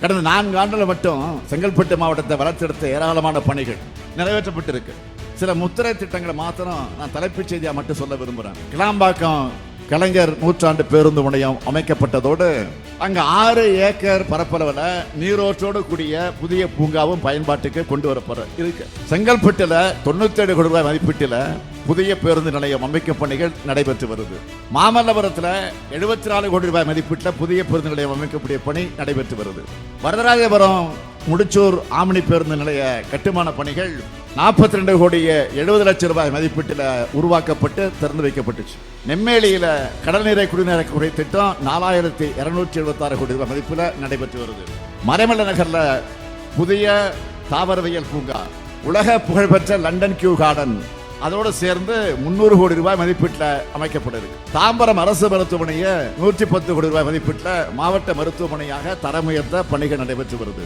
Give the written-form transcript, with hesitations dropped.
கடந்த 4 ஆண்டுகள் மட்டும் செங்கல்பட்டு மாவட்டத்தை வளர்த்தெடுத்த ஏராளமான பணிகள் நிறைவேற்றப்பட்டிருக்கு. சில முத்திரை திட்டங்களை மாத்திரம் நான் தலைப்புச் செய்தியா மட்டும் சொல்ல விரும்புறேன். கிளாம்பாக்கம் கலைஞர் நூற்றாண்டு பேருந்து முனையம் அமைக்கப்பட்டதோடு அங்க 6 ஏக்கர் பரப்பளவுல நீரோற்றோடு கூடிய புதிய பூங்காவும் பயன்பாட்டுக்கு கொண்டு வரப்படுற இருக்கு. செங்கல்பட்டுல 97 கோடி ரூபாய் மதிப்பீட்டில் புதிய பேருந்து நிலையம் அமைக்கும் பணிகள் நடைபெற்று வருது. மாமல்லபுரத்தில் 74 கோடி ரூபாய் மதிப்பீட்டில் புதிய பேருந்து நிலையம் அமைக்கக்கூடிய பணி நடைபெற்று வருது. வரதராஜபுரம் முடிச்சூர் ஆம்னி பேருந்து நிலைய கட்டுமான பணிகள் 42 கோடியே 70 லட்சம் ரூபாய் மதிப்பீட்டில் உருவாக்கப்பட்டு திறந்து வைக்கப்பட்டுச்சு. நெம்மேலியில கடல்நீரை குடிநீரை குறை திட்டம் 4276 கோடி ரூபாய் மதிப்பில் நடைபெற்று வருது. மறைமலை நகர்ல புதிய தாவரவியல் பூங்கா, உலக புகழ்பெற்ற லண்டன் கியூ கார்டன் அதோடு சேர்ந்து 300 கோடி ரூபாய் மதிப்பீட்டில் அமைக்கப்படுது. தாம்பரம் அரசு மருத்துவமனையை 110 கோடி ரூபாய் மதிப்பீட்டில் மாவட்ட மருத்துவமனையாக தரம் உயர்த்த பணிகள் நடைபெற்று வருது.